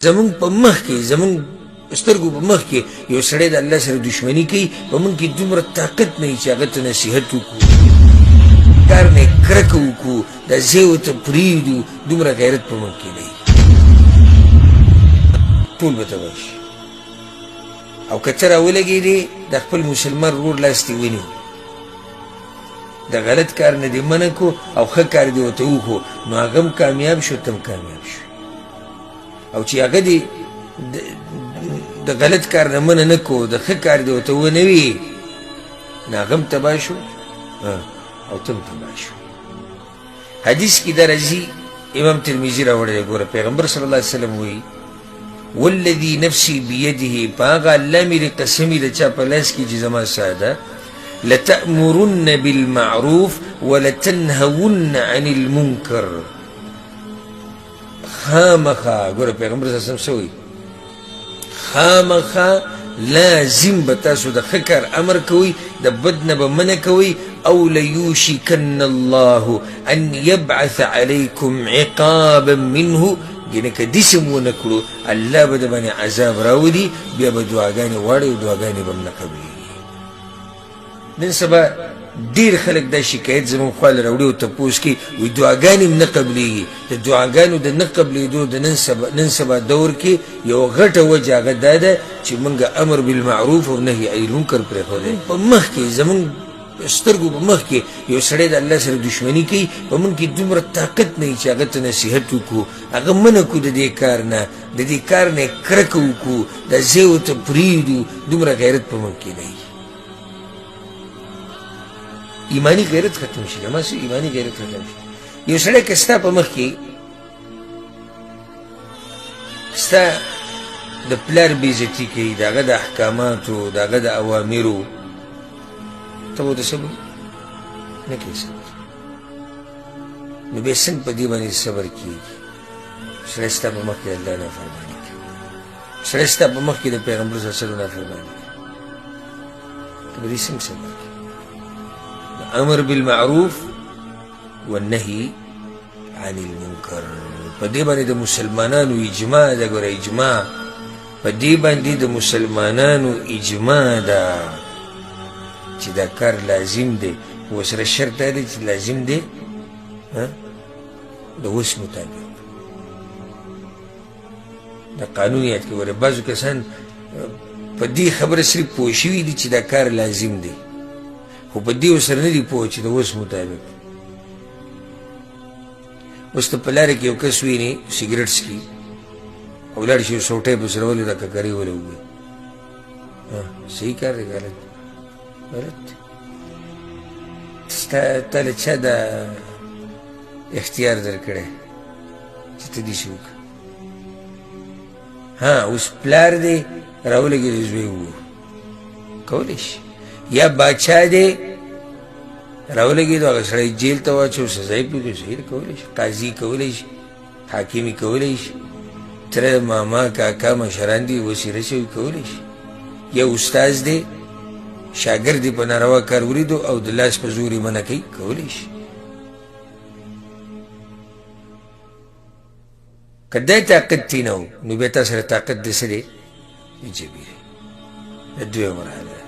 زمونږ په مخ کې زمونږ سترګو په مخ کې یو سړی د الله سره دشمني کوي په موږ کې دومره طاقت نه وي چې هغه ته نصیحت وکړو کار نه کرکه وکړو دا ځای ورته پرېږدو دومره غیرت په موږ کې نه وي ټول به تباه شي او که ته راولګېدې د خپل مسلمان ورور لاس دې ونیو د غلط کار نه دې منع کړو او ښه کار دې ورته وښو نو هغه هم کامیاب شو ته هم کامیاب شو او چې هغه دې د غلط کار نه منع نه کړو د ښه کار دې ورته ونه وي نو هغه هم تباه شو او ته هم تباه شو حدیث کې دا راځي امام ترمذي راوړی دی ګوره پیغمبر صلی الله علیه وسلم وایي والذي نفسي بيده باغا الله میری قسمی د چا په لاس کې چې زما ساده لتأمرن بالمعروف ولتنهون عن المنكر خامخا ګوره پیغمبر صلی الله علیه وسلم څه وایي خامخا لازم به تاسو د ښه کار امر کوئ د بد نه به منع کوئ او لیوشکن الله ان یبعث علیکم عقابا منه یعنې که داسې مو ونه کړو الله به د باندې عذاب راولي بیا به دعاګانې غواړئ او دعاګانې به هم نه قبلېږي نن سبا ډېر خلک دا شکایت زموږ خواله راوړي او تپوس کوي وایي دعاګانې هم نه قبلېږي د دعاګانو د نه قبلېدو د نن سبا دور کې یوه غټه وجه هغه دا ده چې موږ امر بالمعروف او نهي عن المنکر پرېښودی په مخ کې زموږ سترګو په مخ کې یو سړی د الله سره دشمني کوي په موږ کې دومره طاقت نه وي چې هغه ته نصیحت وکړو هغه منع کړو د دې کار نه د دې کار نه یې کرکه وکړو دا ځای ورته پرېږدو دومره غیرت په موږ کې نه وي ایمانی غیرت ختم شي هماسې ایمانی غیرت ختم شي یو سړی که ستا په مخ کې ستا د پلار بېعزتي کوي د هغه د احکاماتو د هغه د اوامرو ته به ورته صبر نه کوې صبر نو بیا څنګه په دې باندې صبر کېږي سړی ستا په مخ کې د الله نافرماني کوي سړی ستا په مخ کې د پیغمبر صلی الله علیه وسلم نافرماني کوي ته به دې څنګه صبر کوې امر بالمعروف والنهي عن المنکر په دې باندې د مسلمانانو اجماع ده ګوره اجماع په دې باندې د مسلمانانو اجماع ده چې دا کار لازم دی ورسره شرط دا دی چې لازم دی د وس مطابق د قانون یاد کې ګوره بعضو کسان په دې خبره صرف پوه شوي دي چې دا کار لازم دی خو په دې ورسره نه دي پوه چې د وس مطابق اوس ته په لاره کې یو کس وینې سګرټ څکي او ولاړ شي سوټی په سره ولې دا ککرۍ ولې وګوري صحیح کار دی غلط غلط دی تا له چا دا اختیار درکړی چې ته داسې وکړه اوس پلار دی راولګېد زوی وګورو کولی شي یا باچا دی راولګېدو هغه سړی جیل ته واچو سزا یې پرېږدو صحیح ده کولی شي قاضي کولی شي حاکمي کولی شي تره ماما کاکا مشران دي وسیله شوي کولی شي یا استاذ دی شاګرد یې په ناروا کار ولیدو او د لاس په زور یې منع کوي کولی شي که دا طاقت تې نه و نو بیا تا سره طاقت د څه دی د جبیرې د دویمه مرحله